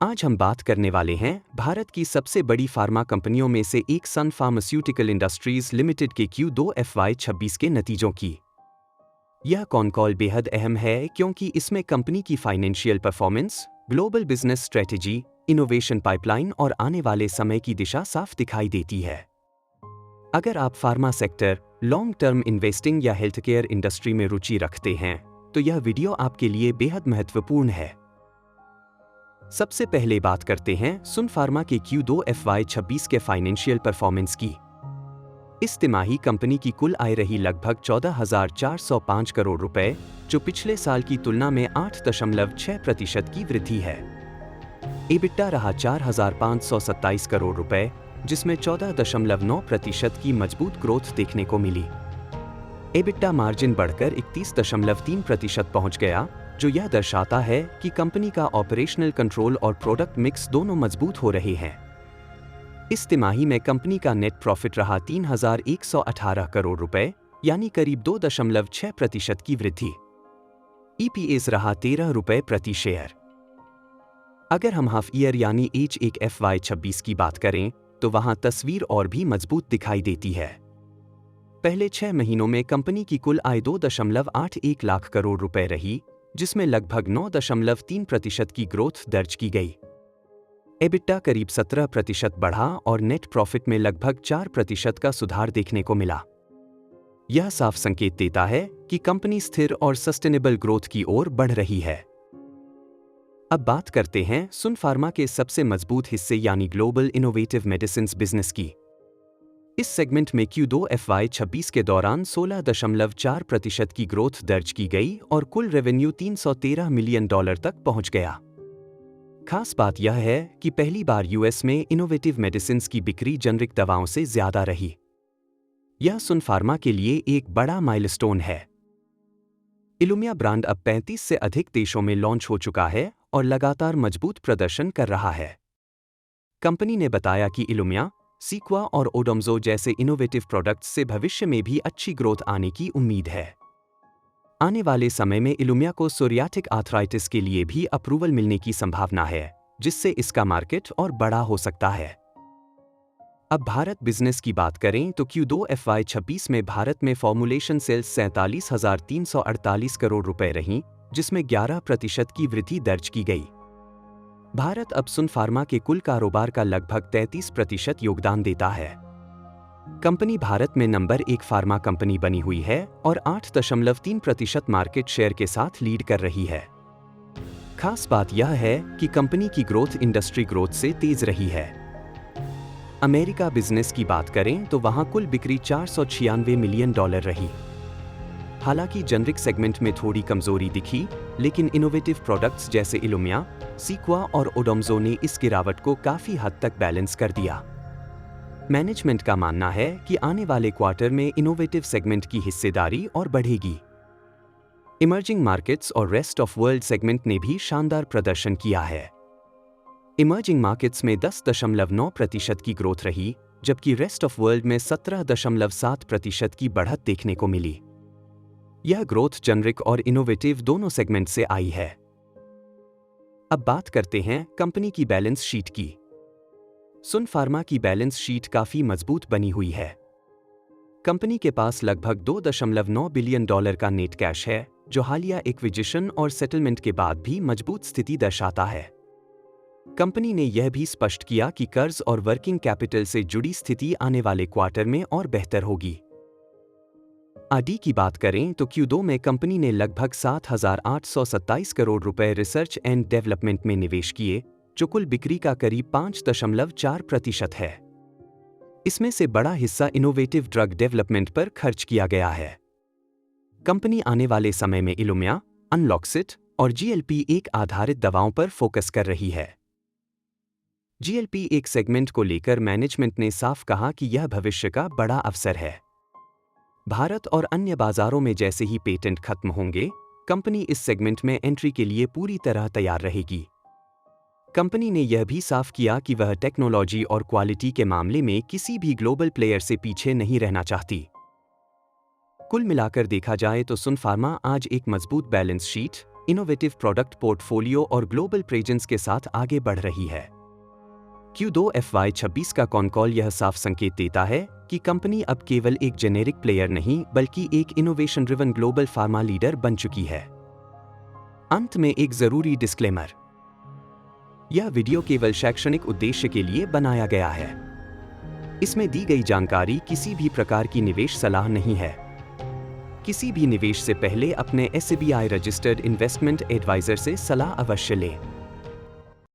आज हम बात करने वाले हैं भारत की सबसे बड़ी फार्मा कंपनियों में से एक सन फार्मास्यूटिकल इंडस्ट्रीज लिमिटेड के Q2 FY26 के नतीजों की। यह कॉन कॉल बेहद अहम है क्योंकि इसमें कंपनी की financial performance, global business strategy, innovation pipeline और आने वाले समय की दिशा साफ दिखाई देती है। अगर आप pharma sector, long term investing या हेल्थ केयर इंडस्ट्री में रुचि रखते हैं तो यह वीडियो आपके लिए बेहद महत्वपूर्ण है। सबसे पहले बात करते हैं सुन फार्मा के Q2 FY26 के फाइनेंशियल परफॉर्मेंस की। इस तिमाही कंपनी की कुल आय रही लगभग 14,405 करोड़ रुपए, जो पिछले साल की तुलना में 8.6% की वृद्धि है। EBITDA रहा 4,527 करोड़ रुपए, जिसमें 14.9% की मजबूत ग्रोथ देखने को मिली। EBITDA मार्जिन बढ़कर 31.3% पहुंच गया, जो यह दर्शाता है कि कंपनी का ऑपरेशनल कंट्रोल और प्रोडक्ट मिक्स दोनों मजबूत हो रहे हैं। इस तिमाही में कंपनी का नेट प्रॉफिट रहा 3,118 करोड़ रुपए, यानी करीब 2.6% की वृद्धि। EPS रहा 13 रुपए प्रति शेयर। अगर हम हाफ ईयर यानी H1 FY26 की बात करें तो वहां तस्वीर और भी मजबूत दिखाई देती है। पहले 6 महीनों में कंपनी की कुल आय 2.81 लाख करोड़ रुपए रही, जिसमें लगभग 9.3% की ग्रोथ दर्ज की गई। EBITDA करीब 17% बढ़ा और नेट प्रॉफिट में लगभग 4% का सुधार देखने को मिला। यह साफ संकेत देता है कि कंपनी स्थिर और सस्टेनेबल ग्रोथ की ओर बढ़ रही है। अब बात करते हैं सुन फार्मा के सबसे मजबूत हिस्से यानी ग्लोबल इनोवेटिव मेडिसिन्स बिजनेस की। इस सेगमेंट में Q2 FY26 के दौरान 16.4% की ग्रोथ दर्ज की गई और कुल रेवेन्यू $313 मिलियन तक पहुंच गया। खास बात यह है कि पहली बार US में इनोवेटिव मेडिसिन्स की बिक्री जेनरिक दवाओं से ज्यादा रही। यह सुन फार्मा के लिए एक बड़ा माइलस्टोन है। इलुमिया ब्रांड अब 35 से अधिक देशों में लॉन्च हो चुका है और लगातार मजबूत प्रदर्शन कर रहा है। कंपनी ने बताया कि इलुमिया, सीक्वा और ओडोमोजो जैसे इनोवेटिव प्रोडक्ट्स से भविष्य में भी अच्छी ग्रोथ आने की उम्मीद है। आने वाले समय में इलुमिया को सोरियाटिक आर्थराइटिस के लिए भी अप्रूवल मिलने की संभावना है, जिससे इसका मार्केट और बड़ा हो सकता है। अब भारत बिजनेस की बात करें तो Q2 FY26 में भारत में फॉर्मुलेशन सेल्स 47,348 करोड़ रुपए रहीं, जिसमें 11% की वृद्धि दर्ज की गई। भारत अब सुन फार्मा के कुल कारोबार का लगभग 33% योगदान देता है। कंपनी भारत में नंबर 1 फार्मा कंपनी बनी हुई है और 8.3% मार्केट शेयर के साथ लीड कर रही है। खास बात यह है कि कंपनी की ग्रोथ इंडस्ट्री ग्रोथ से तेज रही है। अमेरिका बिजनेस की बात करें तो वहां कुल बिक्री $496 मिलियन रही। हालांकि जेनरिक सेगमेंट में थोड़ी कमजोरी दिखी, लेकिन इनोवेटिव प्रोडक्ट्स जैसे इलुमिया, सीक्वा और ओडोमोजो ने इस गिरावट को काफी हद तक बैलेंस कर दिया। मैनेजमेंट का मानना है कि आने वाले क्वार्टर में इनोवेटिव सेगमेंट की हिस्सेदारी और बढ़ेगी। इमर्जिंग मार्केट्स और रेस्ट ऑफ वर्ल्ड सेगमेंट ने भी शानदार प्रदर्शन किया है। इमर्जिंग मार्केट्स में 10.9% की ग्रोथ रही, जबकि रेस्ट ऑफ वर्ल्ड में 17.7% की बढ़त देखने को मिली। यह ग्रोथ जेनरिक और इनोवेटिव दोनों सेगमेंट से आई है। अब बात करते हैं कंपनी की बैलेंस शीट की। सुन फार्मा की बैलेंस शीट काफी मजबूत बनी हुई है। कंपनी के पास लगभग $2.9 बिलियन का नेट कैश है, जो हालिया एक्विजिशन और सेटलमेंट के बाद भी मजबूत स्थिति दर्शाता है। कंपनी ने यह भी स्पष्ट किया कि कर्ज और वर्किंग कैपिटल से जुड़ी स्थिति आने वाले क्वार्टर में और बेहतर होगी। आरडी की बात करें तो Q2 में कंपनी ने लगभग 7,827 करोड़ रुपए रिसर्च एंड डेवलपमेंट में निवेश किए, जो कुल बिक्री का करीब 5.4% है। इसमें से बड़ा हिस्सा इनोवेटिव ड्रग डेवलपमेंट पर खर्च किया गया है। कंपनी आने वाले समय में इलुमिया, अनलॉक्सिट और GLP-1 आधारित दवाओं पर फोकस कर रही है। GLP-1 सेगमेंट को लेकर मैनेजमेंट ने साफ कहा कि यह भविष्य का बड़ा अवसर है। भारत और अन्य बाजारों में जैसे ही पेटेंट खत्म होंगे, कंपनी इस सेगमेंट में एंट्री के लिए पूरी तरह तैयार रहेगी। कंपनी ने यह भी साफ किया कि वह टेक्नोलॉजी और क्वालिटी के मामले में किसी भी ग्लोबल प्लेयर से पीछे नहीं रहना चाहती। कुल मिलाकर देखा जाए तो सुन फार्मा आज एक मजबूत balance sheet, innovative product portfolio और ग्लोबल प्रेजेंस के साथ आगे बढ़ रही है। Q2 FY26 का कॉन कॉल यह साफ संकेत देता है कि कंपनी अब केवल एक जेनेरिक प्लेयर नहीं बल्कि एक innovation driven global pharma leader बन चुकी है। अंत में एक जरूरी डिस्क्लेमर। यह वीडियो केवल शैक्षणिक उद्देश्य के लिए बनाया गया है। इसमें दी गई जानकारी किसी भी प्रकार की निवेश सलाह नहीं है। किसी भी निवेश से पहले अपने SEBI रजिस्टर्ड इन्वेस्टमेंट एडवाइजर से सलाह अवश्य लें।